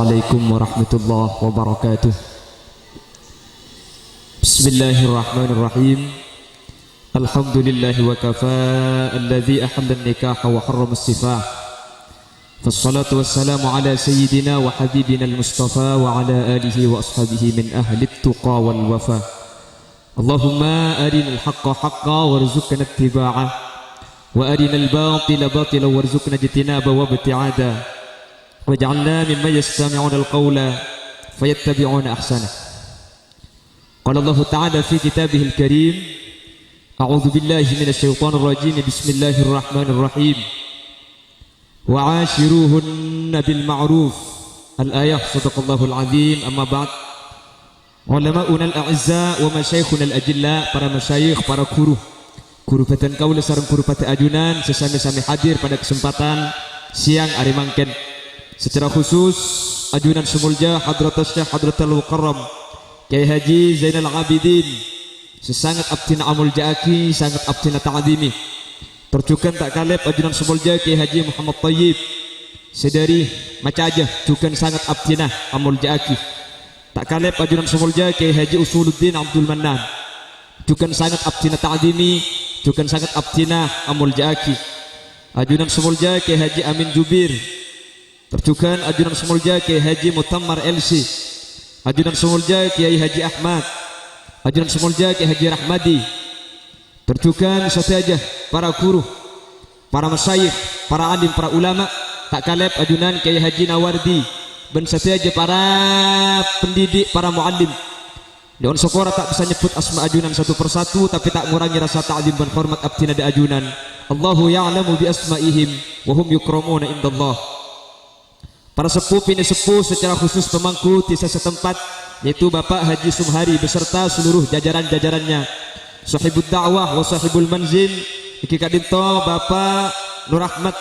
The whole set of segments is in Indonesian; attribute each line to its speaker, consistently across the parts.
Speaker 1: Assalamualaikum warahmatullahi wabarakatuh. Bismillahirrahmanirrahim. Alhamdulillahi wa kafa alladhi ahalla an-nikaha wa harrama as-sifah. Fassalatu wassalamu ala sayyidina wa habibina al-mustafa wa ala alihi wa ashabihi min ahli at-tuqa wal wafa. Allahumma arina al-haqqa haqqan warzuqna ittiba'ah wa arina al-batila batilan warzuqna ijtinaba wa ibti'ada. Waj'alna mimman yastami'una al-qawla fayattabi'una ahsana. Qala Allah Ta'ala fi kitabihil karim, a'udzu billahi minasy syaithanir rajim. Bismillahirrahmanirrahim. Wa 'ashiruhunna bil ma'ruf. Al-ayah. Shadaqallahul azim. Amma ba'd. Ulama'una al-a'izza wa masyayikhuna al-ajilla, para masyayikh, para guru patan kaula sareng guru pati ajunan sesami-sami hadir pada kesempatan siang hari mangken. Secara khusus ajunan semulja Hadratus Syekh Hadratul Mukarram Kiai Haji Zainal Abidin sesangat abdina amul jaaki, sangat abdina ta'adimi. Tercukan tak kalep ajunan semulja Kiai Haji Muhammad Tayyib sedari Macajah cukan sangat abdina amul jaaki. Tak kalep ajunan semulja Kiai Haji Usuluddin Abdul Mannan cukan sangat abdina ta'adimi, cukan sangat abdina amul jaaki. Ajunan semulja Kiai Haji Amin Jubir, tercukan ajunan semulja Kiai Haji Mutammar LC, ajunan semulja Kiai Haji Ahmad, ajunan semulja Kiai Haji Rahmadi. Tercukan saja para guru, para masyayikh, para alim, para ulama. Tak kalep ajunan Kiai Haji Nawardi ben saja para pendidik, para muallim. Dewan Sokora tak bisa nyebut asma ajunan satu persatu, tapi tak ngurangi rasa ta'zim dan hormat abdina da ajunan. Allahu ya'lamu bi asma'ihim wa hum yukramuna indallah. Para sepuh ini sepuh secara khusus pemangku desa setempat, yaitu Bapak Haji Sumhari beserta seluruh jajaran-jajarannya, sahibul da'wah wa sahibul manzil iki kadinto Bapak Nur Ahmad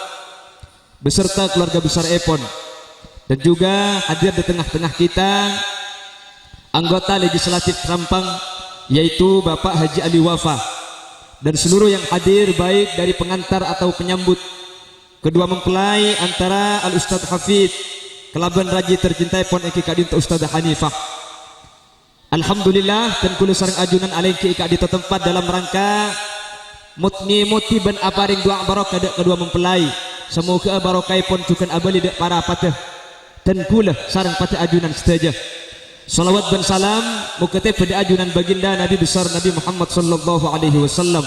Speaker 1: beserta keluarga besar Epon, dan juga hadir di tengah-tengah kita anggota legislatif Trampang yaitu Bapak Haji Ali Wafa, dan seluruh yang hadir baik dari pengantar atau penyambut, kedua mempelai antara Al-Ustadz Hafid Kelaban Raji tercintai pon eki kadinto Ustadz Hanifah. Alhamdulillah dan kula sareng ajunan alengki eka di tempat dalam rangka mutni muti ben aparing doa barokah dek kedua mempelai. Semoga barokah pon cukan abali dek para patah dan kula sareng patah ajunan sedaja. Salawat dan salam mukate pada ajunan baginda Nabi besar Nabi Muhammad sallallahu alaihi wasallam.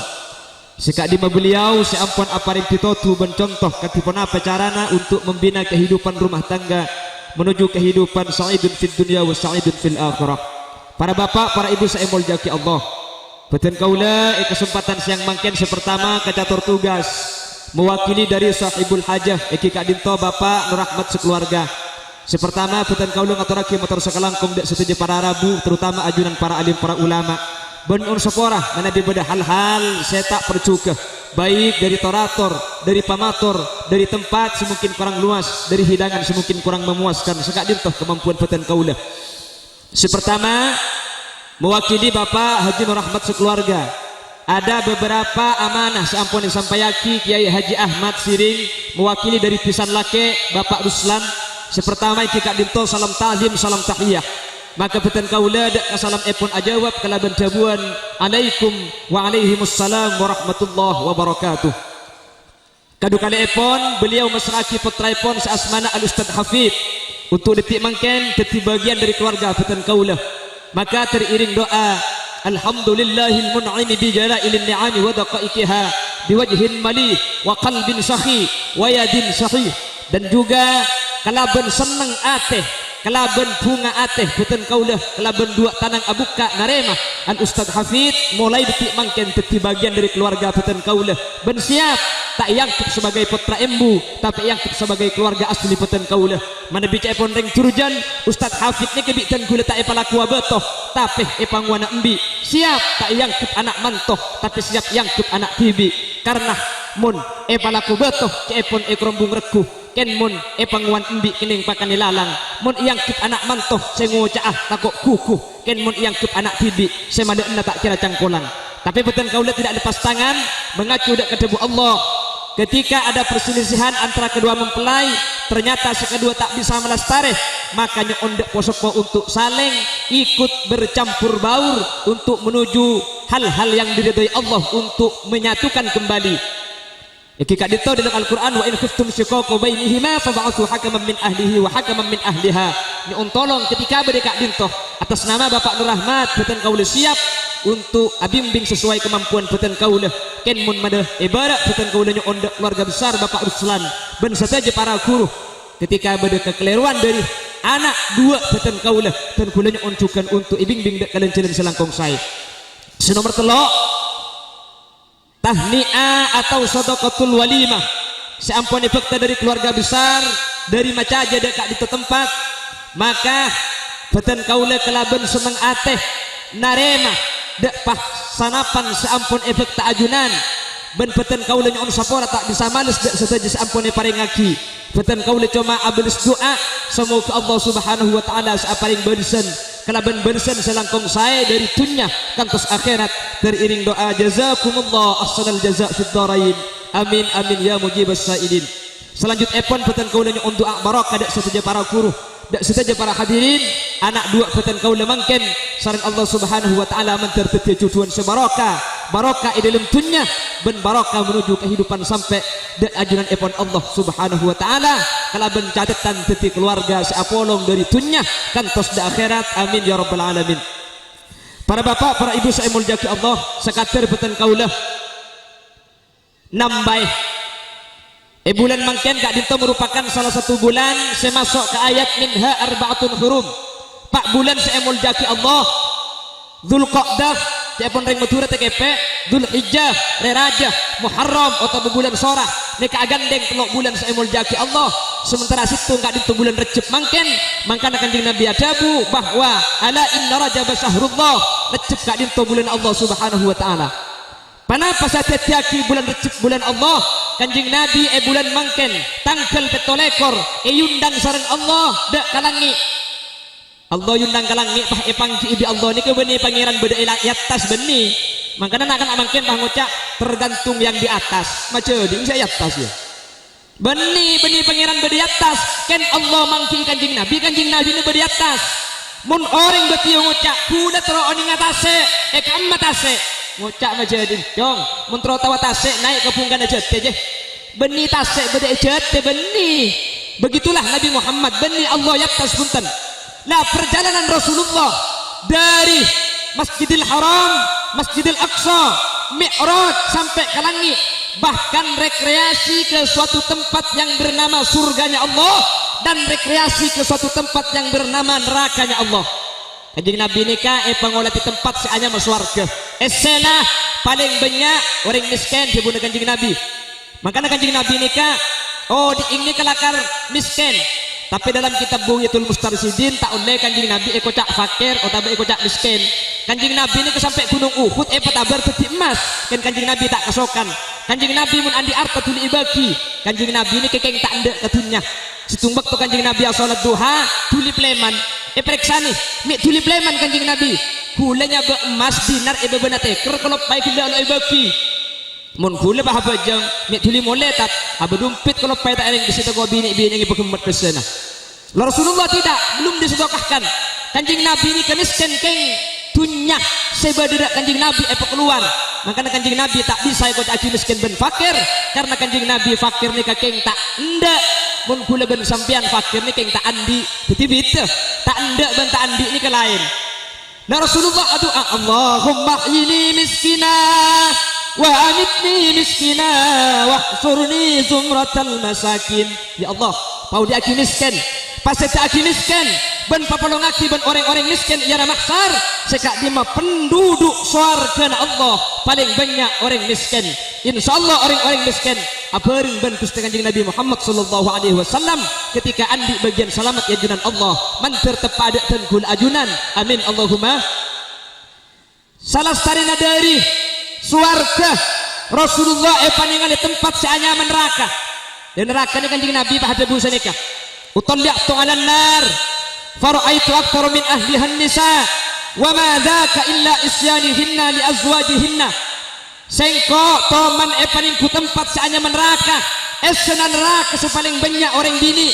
Speaker 1: Sekadima beliau seampun aparing pitotu ben contoh katipun apa carana untuk membina kehidupan rumah tangga menuju kehidupan sa'idun fid dunya wa sa'idun fil akhirah. Para bapak, para ibu saya muljaki Allah. Beten kaula kesempatan siang mangken sepertama kacatur tugas mewakili dari sahibul hajah eki kadinto Bapak Nur Ahmad sekeluarga. Sepertama beten kaula ngaturake motor sakalangkung dek setuju para rabu, terutama ajunan para alim, para ulama. Ben unsaporah mana dibeda hal-hal saya tak percukah, baik dari torator, dari pamator, dari tempat semungkin kurang luas, dari hidangan semungkin kurang memuaskan. Sekak dintoh kemampuan peten kaula. Sepertama mewakili Bapak Haji Nur Ahmad sekeluarga, ada beberapa amanah seampun disampaikan Kiai Haji Ahmad Siring mewakili dari Pisan Lake Bapak Ruslan. Sepertama iki kak dinto salam ta'zim, salam tahiyah. Maka peten kaula dak salam epon ajawab kalaban jabuan alaikum wa alaihimussalam warahmatullahi wabarakatuh. Kadu kali epon beliau mesraki putra epon seasmana Al-Ustadz Hafid untuk detik mangken detik bagian dari keluarga peten kaula. Maka teriring doa alhamdulillahil mun'imi bi jalailin ni'ami wa daqaiqiha biwajhin malih wa qalbin sakhi wa yadin sahih. Dan juga kalaban seneng ateh, kelaban bunga ateh beten kaulah, kelaban dua tanang abuka narema Al-Ustadz Hafid mulai detik mangken detik bagian dari keluarga beten kaulah ben siap tak yangkep sebagai putra embu tapi yangkep sebagai keluarga asli beten kaulah. Mana bicara pon reng curjan Ustadz Hafid ni kebitan gula tak epalaku abetoh tapi epangwana embi siap tak yangkep anak mantoh tapi siap yangkep anak bibi, karena mun epalaku betoh ke epon ekrombung rekuh ken mun epangwan embi kening pakan nilalang, mun yangkep anak mantoh sengocaah takok kukuh, ken mun yangkep anak bibi semadena tak kira cangkolang. Tapi beten kaulah tidak lepas tangan mengacu dak kedebu Allah ketika ada perselisihan antara kedua mempelai, ternyata si kedua tak bisa melestari, makanya ondek posopo untuk saling ikut bercampur baur untuk menuju hal-hal yang diridhai Allah untuk menyatukan kembali. Jika dito dalam Al-Quran, wa in khiftum shiqaqa bainihima fab'athu hakaman min ahlihi wa hakaman min ahliha. Ni tolong ketika berdekak dintoh atas nama Bapak Nur Rahmat beten kaula siap untuk abimbing sesuai kemampuan beten kaula. Ken mun madah ibarat beten kaula nyo ondek keluarga besar Bapak Ruslan ben saja para guru ketika berde kekeliruan dari anak dua beten kaula dan kaula nyo oncukan untuk ibimbing dek kalian jalan selangkong saya. Senomor telok tahni'ah atau sedekahul walimah, seampun efekta dari keluarga besar dari macaja dekat di tempat, maka beten kaula kelaben seneng ateh narema dek pah sanapan seampun efekta ajunan ben beten kaula nyon sapora tak bisa males dek sesaja seampun paringaki beten kaula cuma abelis doa semoga Allah Subhanahu wa taala saparing bersen kalaban bersen selangkong saya dari dunya kantos akhirat dari iring doa jazakumullah ahsanal jazaa fid dharain amin amin ya mujibas sailin. Selanjutnya pun beten kaula nyon doa barokah dak saja para guru dak saja para hadirin anak dua beten kaula mangken sareng Allah Subhanahu wa taala menterteti cucuan sebarokah barokah di dalam dunya ben barokah menuju kehidupan sampai dak ajunan epon Allah Subhanahu wa taala kalaben catatan teti keluarga seapolong dari dunya kantos di akhirat amin ya rabbal alamin. Para bapak para ibu saya muljaki Allah sekatir beten kaula nambah bulan mangken kak dinto merupakan salah satu bulan saya masuk ke ayat minha arba'atun hurum. Pak bulan saya muljaki Allah Dzulqa'dah tiapun reng matura TKP Dzulhijjah Rerajah Muharram atau bulan sorah neka agandeng telok bulan saya muljaki Allah. Sementara situ kak dinto bulan Recep mangken mangkana kanjeng Nabi adabu bahwa ala inna rajab syahrullah Recep kak dinto bulan Allah Subhanahu wa taala. Panapa saya tiaki bulan Recep bulan Allah kanjeng Nabi bulan mangken tangkel petolekor yundang sareng Allah dak kalangi Allah yundang kalangi pah pangki ibi Allah ni kebeni pangeran beda atas beni makanya akan mangken pah ngucap tergantung yang di atas macam ding saya atas ya beni pangeran beda atas kan Allah mangki kanjeng Nabi ni beda atas mun orang beti ngucap kuda tero oning atase kam atase ngucap macam ding dong mun tero tawa tase naik ke pungkan aja teh beni tasek beda ejate beni begitulah Nabi Muhammad beni Allah yatas punten lah perjalanan Rasulullah dari Masjidil Haram Masjidil Aqsa Mi'raj sampai ke langit bahkan rekreasi ke suatu tempat yang bernama surganya Allah dan rekreasi ke suatu tempat yang bernama nerakanya Allah. Kanjeng Nabi nikah pangolati tempat seanya mas warga esena paling banyak orang miskin di bunda kanjeng Nabi. Makanya kanjeng Nabi nikah di ini kelakar miskin tapi dalam kitab Bughyatul Mustarsyidin tak oleh kanjeng Nabi kocak fakir atau kocak miskin. Kanjeng Nabi ini sampai gunung Uhud petabar peti emas kan kanjeng Nabi tak kesokan. Kanjeng Nabi mun andi arta tuli ibagi kanjeng Nabi ini kekeng tak ndek ketunya situmbak tu kanjeng Nabi salat duha tuli pleman periksa nih mik tuli pleman kanjeng Nabi gulanya be emas dinar bena teker kalau baik tidak lo ibagi mun gula bah bajang mik tuli moletat abedumpit kalau pai tak ering disita go bini-bini ngi bekemat pesena. Rasulullah tidak belum disedekahkan kanjeng Nabi ini kemiskin keng dunya sebadera kanjeng Nabi keluar makanya kanjeng Nabi tak bisa ikut aki miskin ben fakir karena kanjeng Nabi fakir ni keng tak ndak mun kula ben sampean fakir ni keng tak andi titibit tak ndak ben tak andi ni ke lain. Nah Rasulullah doa Allahumma ini miskina wa amitni miskina wa hsurni zumratal masakin. Ya Allah pau di aki miskin pasal aki miskin ben papolong aki ben orang-orang miskin ya mahsyar sekak dima penduduk surga Allah paling banyak orang miskin insyaallah orang-orang miskin abaring ben Gusti Kanjeng Nabi Muhammad sallallahu alaihi wasallam ketika andi bagian selamat ya ajunan Allah manter tepada tengkul ajunan amin Allahumma. Salah starina dari surga Rasulullah paningan di tempat seanyaman neraka dan neraka ni kanjeng Nabi pada busa nikah utalli'tu 'alan nar fara'aitu aktsara min ahliha an-nisa wa ma dzaka illa isyanihinna li azwajihinna. sengko toman paling ku tempat saanya neraka esena neraka sepaling banyak orang bini.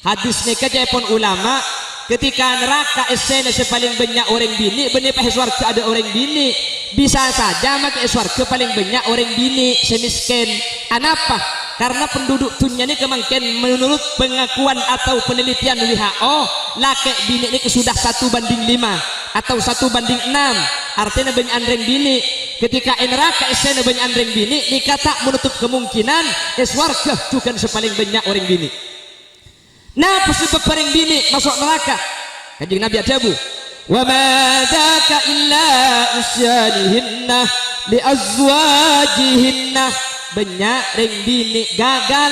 Speaker 1: Hadis ni kejepon ulama ketika neraka esena sepaling banyak orang bini benih pah swarga ada orang bini bisa saja maka swarga paling banyak orang bini semiskin. Anapa? Karena penduduk dunia ini kemungkinan menurut pengakuan atau penelitian WHO laki bini ini sudah 1:5 atau 1:6. Artinya banyak andreng bini. Ketika neraka esena banyak andreng bini nikah tak menutup kemungkinan swarga juga sepaling banyak orang bini. Nah sebab paling bini masuk neraka kanjeng Nabi adabu wa ma dzaka illa usyanihinna li azwajihinna. Banyak ring bini gagal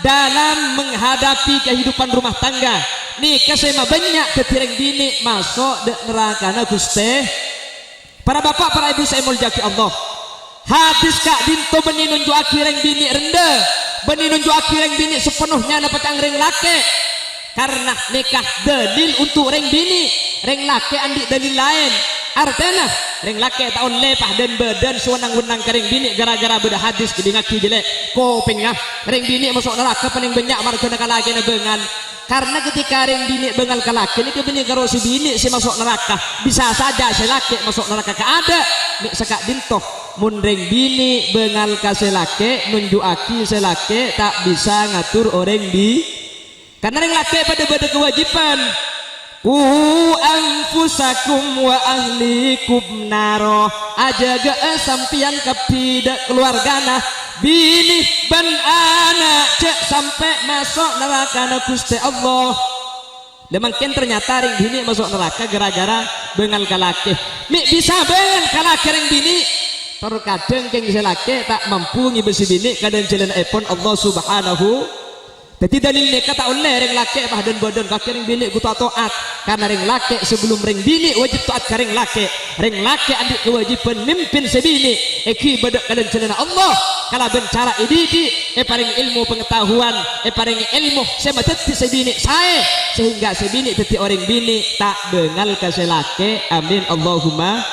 Speaker 1: dalam menghadapi kehidupan rumah tangga. Nikah sama banyak ketireng bini masuk de neraka na Gusti. Para bapak para ibu saya muljaki Allah. Hadis kak dinto beni nunjuk akhireng bini rendah, beni nunjuk akhireng bini sepenuhnya dapat ring laki. Karena nikah dalil untuk ring bini, ring laki andi dalil lain. Artinya ring laki tahun lepah dan badan sewenang-wenang ke ring bini gara-gara beda hadis jadi ngaki jelek kopeng ngah ring bini masuk neraka paling banyak marga laki na bengan. Karena ketika ring bini bengal ke laki ini kebini karo si bini si masuk neraka bisa saja si laki masuk neraka ke ada nik sekak dintoh mun ring bini bengal ke si laki nunjuk aki si laki tak bisa ngatur orang di karena ring laki pada kewajiban anfusakum wa ahlikum naro ajaga sampian kepidak keluargana bini ban anak cek sampai masuk neraka na Gusti Allah. Lemangkin ternyata ring bini masuk neraka gara-gara bengal kalake. Mi bisa bengal kalake ring bini terkadang keng selake tak mampu ngibesi bini kadang jalan epon Allah Subhanahu. Jadi dalil nikah tak oleh ring laki badan badan kaki ring bini ku taat karena ring laki sebelum ring bini wajib taat ke ring laki andi kewajiban mimpin sebini eki badak kalian celana Allah kalau bencara ididi paring ilmu pengetahuan paring ilmu saya teti sebini saya sehingga sebini teti orang bini tak bengal ke selaki amin Allahumma.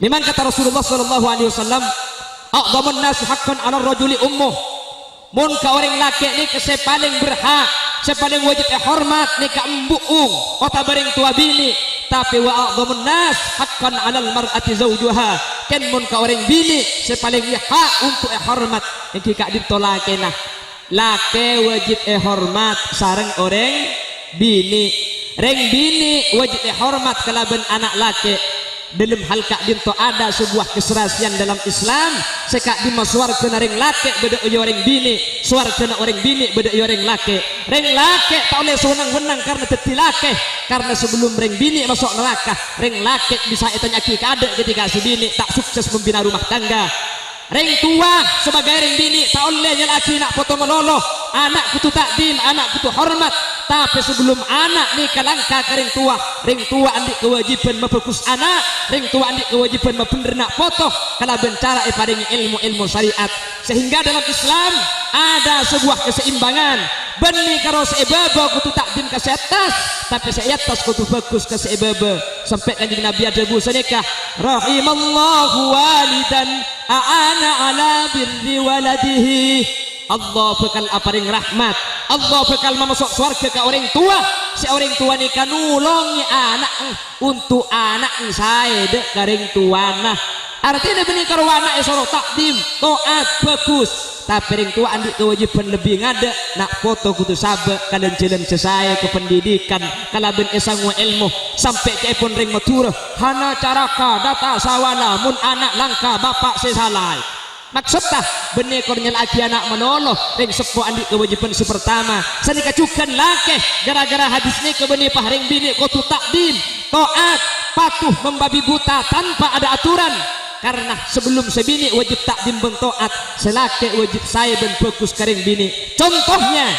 Speaker 1: Memang kata Rasulullah sallallahu alaihi wasallam a'dhamun nas haqqan 'ala ar-rajuli ummuh. Mun ka orang laki ni ke paling berhak sepaling wajib hormat ni ka embuung kota bareng tua bini tapi wa a'dhamun nas haqqan 'alal mar'ati zawjuha ken mun ka orang bini sepaling hak untuk hormat iki ka ditolake nah laki wajib hormat sareng orang bini reng bini wajib hormat kalaban anak laki. Dalam hal kak dinto ada sebuah keserasian dalam Islam sekak di maswar kena ring laki beda orang bini suar kena orang bini beda orang laki ring laki tak oleh sewenang-wenang karena teti laki karena sebelum ring bini masuk neraka ring laki bisa etanya ki kada ketika si bini tak sukses membina rumah tangga. Ring tua sebagai ring bini tak oleh laki nak foto meloloh anak kutu takdim anak kutu hormat tapi sebelum anak ni kalangka ke ring tua andi kewajiban memfokus anak ring tua andi kewajiban membenernak foto kalau bencara paring ilmu syariat sehingga dalam Islam ada sebuah keseimbangan beni karo seibaba kutu takdim ke seatas tapi seatas kutu fokus ke seibaba sampai kanjeng Nabi ada busa nikah rahimallahu walidan a'ana ala birri waladihi. Allah bekal aparing rahmat Allah bekal memasuk surga ke orang tua si orang tua ni kan nulongi anak untuk anak saya dek karing tuana artinya benih karwana esoro takdim toat bagus tapi ring tua andi kewajiban lebih ngada nak foto kutu sabe kalian jalan sesuai ke pendidikan kalaben esangwa ilmu sampai cepon ring matura hana caraka data sawana mun anak langka bapak sesalai maksudnya benih kornyal lagi anak menoloh ring sepo andi kewajiban pertama sani kacukan laki gara-gara hadis ni ke benih pah ring bini kutu takdim toat patuh membabi buta tanpa ada aturan karena sebelum sebini wajib takdim bentoat selaki wajib saya ben fokus kering bini contohnya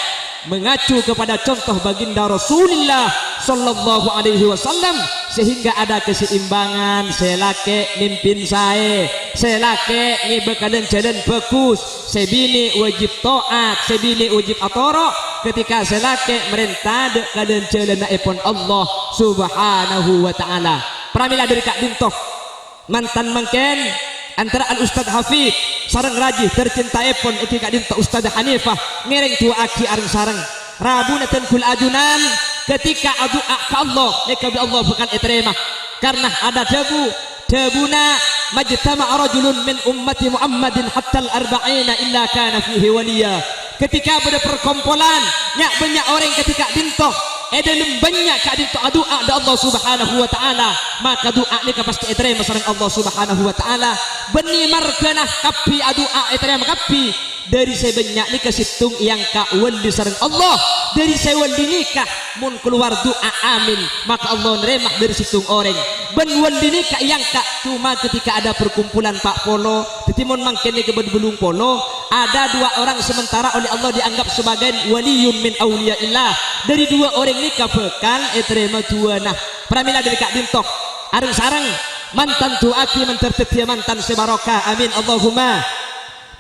Speaker 1: mengacu kepada contoh baginda Rasulullah sallallahu alaihi wasallam sehingga ada keseimbangan selaki mimpin saya selaki ngibekadan jalan fokus sebini wajib taat sebini wajib atoro ketika selaki merintah kadan jalan ipun Allah subhanahu wa ta'ala pramila dari kak dintoh mantan mangken antara al Ustad Hafid sareng rajih tercintai pun iki kadinto Ustad Hanifah ngereng tua aki areng sareng rabuna tenkul ajunan ketika doa ke Allah neka bi Allah bukan etrema karena ada debuna majtama rajulun min ummati Muhammadin hatta al-arba'ina illa kana fihi waliya ketika pada perkumpulan nyak banyak orang ketika dintoh dalam banyak kadinto doa da Allah Subhanahu wa taala maka doa ni ka pasti etrema sareng Allah Subhanahu wa taala beni markanah kapi doa etrema kapi dari saya banyak ni kasitung yang ka wali sareng Allah dari saya wali nikah mun keluar doa amin maka Allah neremah dari situng orang ben wali nikah yang ka cuma ketika ada perkumpulan Pak Polo tetimun mangkene ke belung Polo ada dua orang sementara oleh Allah dianggap sebagai waliyun min auliyaillah dari dua orang ini bekal etrema dua nah pramila dari kak dintok areng sareng mantan tuaki mentertetia mantan sebarokah amin Allahumma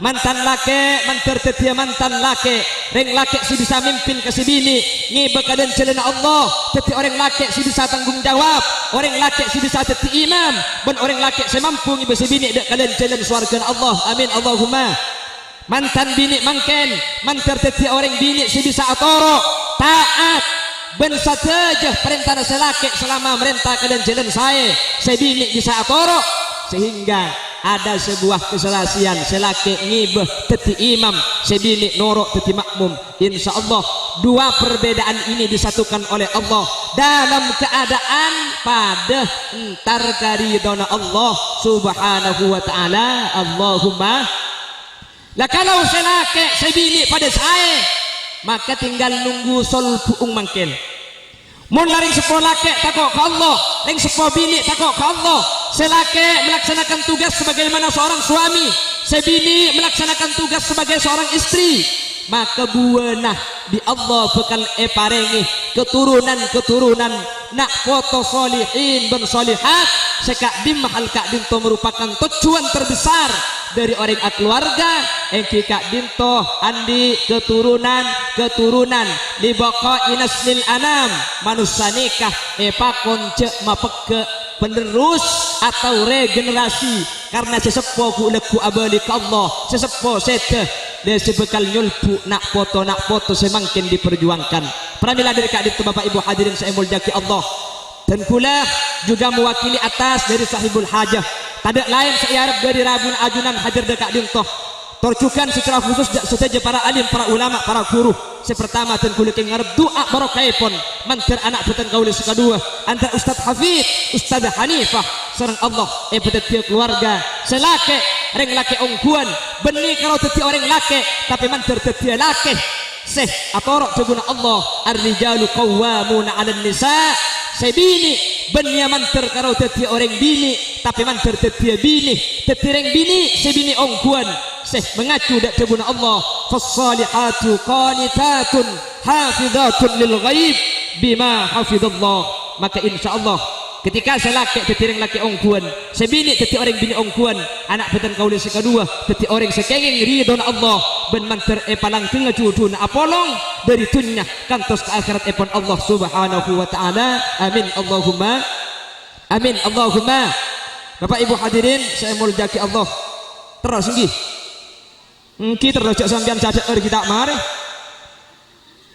Speaker 1: mantan lake mentertetia mantan lake reng lake si bisa mimpin ke si bini ngibekadan celana Allah teti orang lake si bisa tanggung jawab orang lake si bisa teti imam ben orang lake semampu ngibe si bini dek kalian jalan swarga Allah amin Allahumma mantan bini mangken mentertetia orang bini si bisa atoro taat ben saja perintah selaki selama merintah kalian jalan saya bini bisa atoro sehingga ada sebuah keselasian selaki ngibah teti imam sebini norok teti makmum insyaallah dua perbedaan ini disatukan oleh Allah dalam keadaan pada entar karidona Allah Subhanahu wa taala Allahumma lah kalau selaki sebini pada saya maka tinggal nunggu sol puung mangkel mun laring sekolah ke takok ke Allah ring sekolah bini takok ke Allah selake melaksanakan tugas sebagaimana seorang suami sebini melaksanakan tugas sebagai seorang istri maka buanah di Allah bekal parengi keturunan nak foto solihin ben solihat sekak dimahal kak dinto merupakan tujuan terbesar dari orang keluarga engki kak dinto andi keturunan di baqa'i naslil anam manusia nikah pakon cek mapeke penerus atau regenerasi karena sesepo ku leku abali ke Allah sesepo sete dia sebekal nyulpu nak foto semangkin diperjuangkan pramila dari kak dinto Bapak Ibu hadirin saya mulyaki Allah dan pula juga mewakili atas dari sahibul hajah tidak lain saya harap dari rabun ajunan hadir dekat dintoh tercukan secara khusus saja para alim, para ulama, para guru sepertama dan kulit yang ngarep doa barokahipun mantir anak putan kaulis kedua antara Ustaz Hafid Ustaz Hanifah sareng Allah betul keluarga selake reng lake ongkuan benih kalau teti orang lake tapi mantir teti lake seh atorok jaguna Allah ar-rijalu qawwamuna 'alan nisa sebini benya manter karo teti orang bini tapi manter teti bini teti reng bini sebini ongkuan seh mengacu dak jaguna Allah fas-salihatu qanitatun hafizatun lil ghaib bima hafizallah maka insyaallah ketika selaki teti reng laki ongkuan sebini teti orang bini ongkuan anak betan kaulis kedua teti orang sekenging ridon Allah ben manter palang tengah judun apolong dari dunia kantos ke akhirat epon Allah Subhanahu wa taala amin Allahumma amin Allahumma Bapak Ibu hadirin saya mulyaki Allah terus nggih kita terus sampean cacat kita mari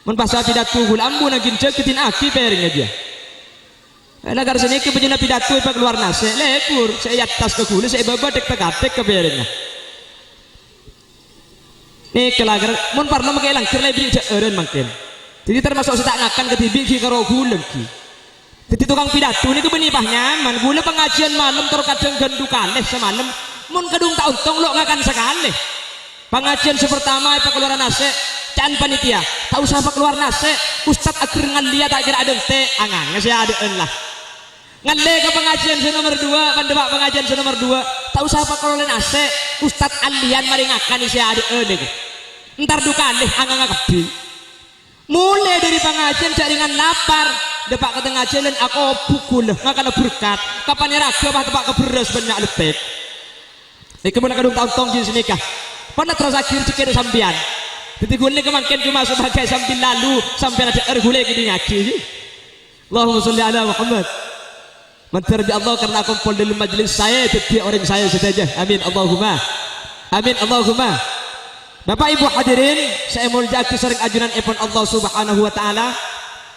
Speaker 1: mun pas pidato gulambu nagin ceketin aki pering aja agar sini ke penjena pidato pak keluar nase lekur saya atas ke kulit saya babadek tagatek ke berenya nih kelagar mun parno makai langkir lebih eren makin jadi termasuk saya tak ngakan ke tibi ki karo guleng ki jadi tukang pidato ini kebenipah nyaman gula pengajian malam terkadang gandu kaleh semalam mun kadung tak untung lo ngakan sekali pengajian sepertama pak keluar nase can panitia tak usah pak keluar nase ustad akhir ngalia tak kira ada teh angang saya ada lah ngalle ke pengajian nomor 2 pandebak pengajian nomor 2 tak usah pak keluar nase ustad alian mari ngakan saya ada ntar duka leh angang kebi mulai dari pengajian jaringan lapar depak ke tengah jalan aku pukul ngakan berkat kapan raga bah depak ke beras banyak lebih kemudian kadung tahun jenis nikah pernah terus akhir cikir sampian jadi gue kemakin cuma sebagai sambil lalu sampai ada gule gini ngaji Allahumma sholli ala Muhammad Menterbi Allah karena kumpul dalam majlis saya setiap orang saya saja. Amin Allahumma. Amin Allahumma. Bapak Ibu hadirin, saya muljaki sering ajunan ipun Allah Subhanahu wa taala.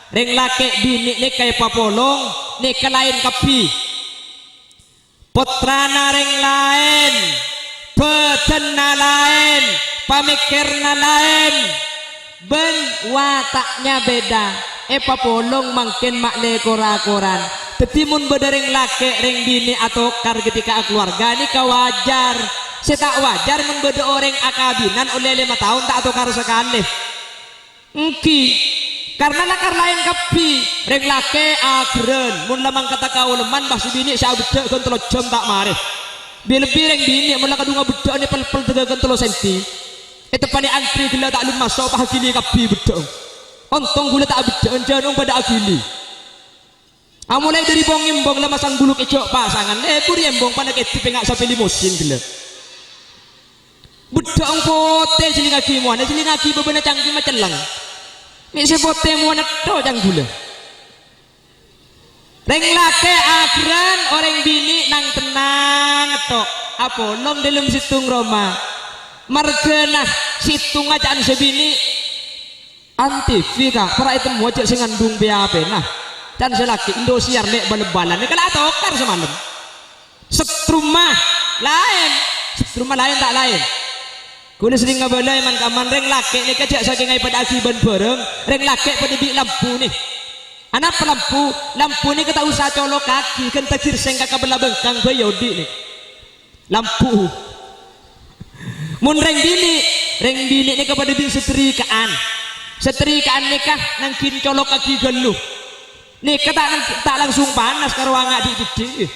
Speaker 1: Ring laki bini ni kay papolong ni kalain kapi. Putrana ring lain, petenna lain, pamikirna lain. Ben wataknya beda. Papolong mangkin makle kora-koran. Tetimun bedering laki ring bini atau kar ketika keluarga ni kawajar. Saya tak wajar membeda orang akabinan oleh 5 tahun tak atau kar sekali. Engki karena nakar lain kapi ring laki akhiran mun lamang kata kau leman bahasa bini saya beda kan telo jam tak marih. Lebih ring bini mun kadunga beda ni pel-pel 3 senti. Itu pani antri gila tak lum masuk pah gili kapi beda. Ontong gula tak beda janong pada agili. Mulai dari bong imbong lah masang bulu kecok pasangan puri embong pada ketip ngak sampai limusin gila. Budang pote siling aki muana siling aki bebena cangki macam lang. Ni sepote muana to jang gula. Reng lake akhiran orang bini nang tenang to. Apolong dalam situng Roma. Margana situng ajaan sebini antivi kak. Para itu wajah sing ngandung BAP nah. Dan selaki Indosiar nek bal-balan nek kala tokar semalam. Setrumah lain tak lain. Kula sering ngabalai man kaman reng laki ni kajak saking ngai pada akiban bareng reng laki pada di lampu ni anak lampu ni kata usah colok kaki kan takir seng kakak belah bengkang bayodi ni lampu mun reng bini ni kepada di setrikaan nikah nangkin colok kaki geluh ni kata tak langsung panas karo angak di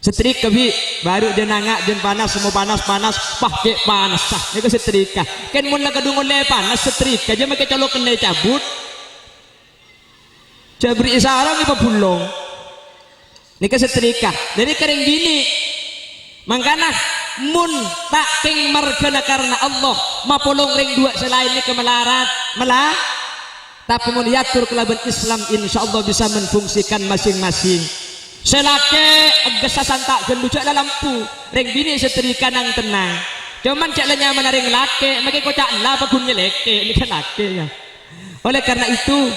Speaker 1: setrika bi baru dia nangak dan panas semua panas pakai panas sah ni ke setrika kan mun kadung oleh panas setrika aja make colok kena cabut jabri isarang ni papulong ni ke setrika dari kering gini mangkana mun tak king margana karena Allah mapolong ring dua selain ni kemelarat tapi mun yatur kelaban Islam insyaallah bisa menfungsikan masing-masing. Selake gesasan tak genducak dalam lampu ring bini setrika nang tenang cuman cak lenya mana ring lake makai kocak lah pagunnya leke ini kan lake ya. Oleh karena itu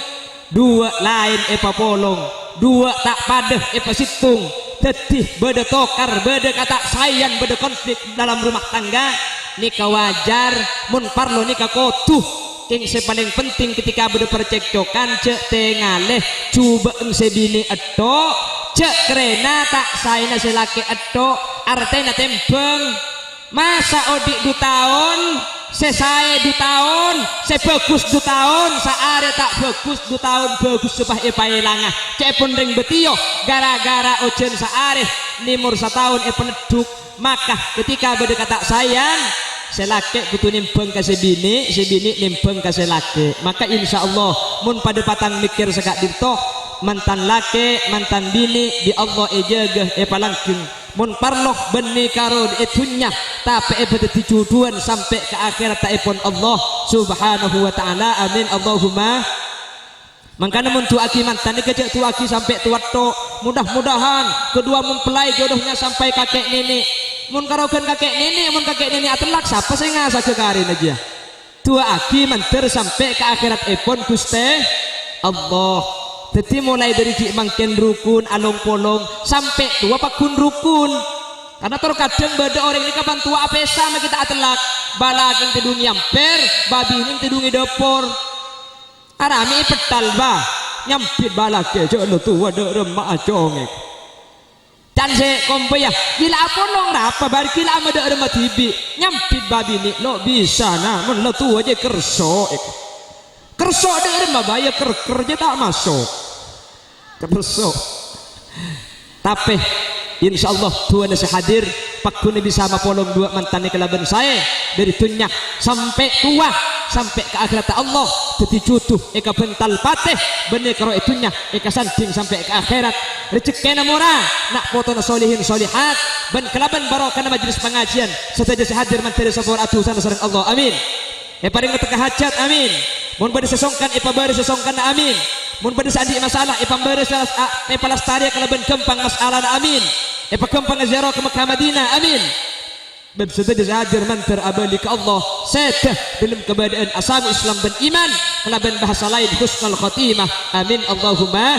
Speaker 1: dua lain papolong dua tak padah situng tetih beda tokar beda kata sayan beda konflik dalam rumah tangga nikah wajar mun parlo nikah kotuh king paling penting ketika beda percekcokan cek tengaleh coba sebini edo cek kerena tak saya nasi laki edo artena tempeng masa odik 2 tahun saya 2 tahun saya bagus 2 tahun saare tak bagus 2 tahun bagus sepah epai langah cek pun ring betio gara-gara ojen saare nimur 1 tahun peneduk maka ketika beda kata sayang selake butuh nimpeng ke sebini nimpeng ke selake maka insya Allah mun pada patang mikir sekak dirto mantan lake mantan bini di Allah ejagah palangking mun parloh beni karo etunya tapi beti juduan sampai ke akhirat taipun Allah subhanahu wa ta'ala amin Allahumma. Makanya mun tuaki mantan ni kejak tuaki sampai tuat to mudah-mudahan kedua mempelai jodohnya sampai kakek nenek mun karokan kakek nenek atelak siapa saya ngasa kekarin aja tuaki manter sampai ke akhirat epon Guste Allah. Jadi mulai dari mangken rukun along polong sampai tua pakun rukun karena terkadang beda orang ini kapan tua apa sama kita atelak balagang tidung nyamper babi ini tidungi dapur arami petal bah nyampit balake jono tua de remak acongek dan se kompe ya gila apa nong rapa bar gila ama de remak tibi nyampit babi ini lo bisa nah mun lo tua aja kerso de remak bayar kerja tak masuk kerso tapi insyaallah Tuhan nasi hadir pakune bisa mapolong 2 mantan kelaban saya dari tunyak sampai tua sampai ke akhirat Allah jadi jutuh eka bental pateh benih karo itunya eka sanding sampai ke akhirat rezekina murah nak foto solihin solihat ben kelaban barokah majelis pengajian saja hadir menteri sapor atusan sareng Allah amin paling keteka hajat amin mun bade sesongkan bade sesongkan amin mun pada sandi masalah pamberes palastari kalaban kempang masalah amin kempang ziarah ke Mekah Madinah amin berseda hadir mantar abali ke Allah setah dalam keadaan asal Islam dan iman kalaban bahasa lain husnul khatimah amin Allahumma.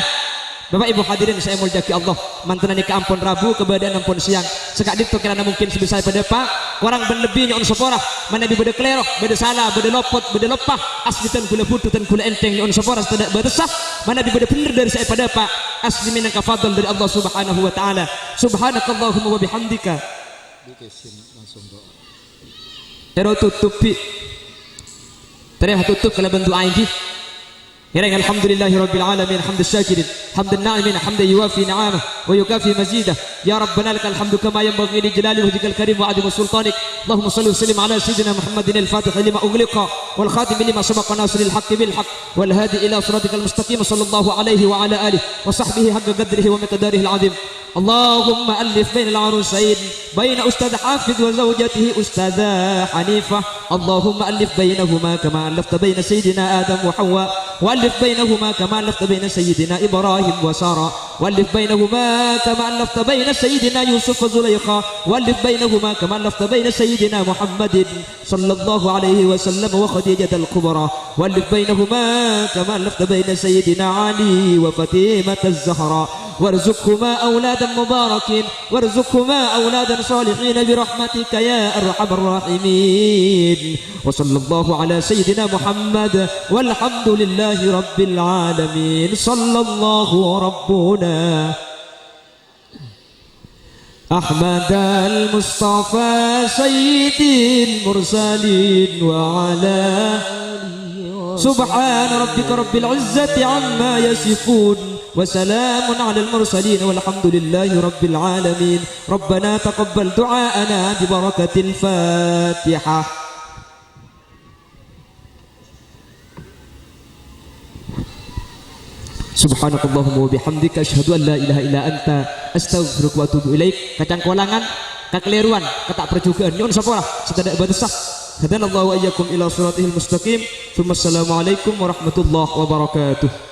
Speaker 1: Bapak Ibu hadirin saya muljaki Allah mantan nikah ampun Rabu kebadan ampun siang sekak ditu kirana mungkin sebisa pada pak orang berlebihnya on seporah mana bi beda klerok beda salah beda lopot beda lopah aslitan kula butuh dan kula enteng on seporah tidak beresah mana bi beda bener dari saya pada pak asli minang kafadl dari Allah subhanahu wa ta'ala subhanakallahumma wa bihamdika ero tutupi tereh tutup kala bentuk aing Hirang alhamdulillahi rabbil alamin hamdan syakirin hamdan na'imin hamdan yuwafi ni'amah wa yukafi mazidah ya rabbana lakal hamdu kama yanbaghi li jalali wajhikal karim wa 'azimi sultanik Allahumma shalli wa sallim ala sayyidina Muhammadin al-fatih lima ughliqa wal khatim lima sabaqa nasril haqqi bil haqq wal hadi ila siratikal mustaqim sallallahu alaihi wa ala alihi wa sahbihi haqqa qadrihi wa miqdarihi al-'azim اللهم ألف بين العروسين بين أستاذ حافظ وزوجته أستاذة حنيفة اللهم ألف بينهما كما ألفت بين سيدنا آدم وحواء وألف بينهما كما ألفت بين سيدنا إبراهيم وسارة وألف بينهما كما ألفت بين سيدنا يوسف وزليخة وألف بينهما كما ألفت بين سيدنا محمد صلى الله عليه وسلم وخديجة الكبرى وألف بينهما كما ألفت بين سيدنا علي وفاطمة الزهراء وارزقهما أولادا مباركين وارزقهما أولادا صالحين برحمتك يا أرحم الراحمين وصلى الله على سيدنا محمد والحمد لله رب العالمين صلى الله ربنا أحمد المصطفى سيد المرسلين وعلى سبحان ربك رب العزة عما يصفون وسلام على المرسلين والحمد لله رب العالمين ربنا تقبل دعاءنا ببركة الفاتحة سبحانك اللهم وبحمدك أشهد أن لا إله إلا أنت أستغفرك وأتوب إليك kacang kolangan kakeliruan ketak perjugaan nyon sapora sedadak badesah hadana Allah wa iyyakum ila siratil mustaqim. Assalamualaikum warahmatullahi wabarakatuh.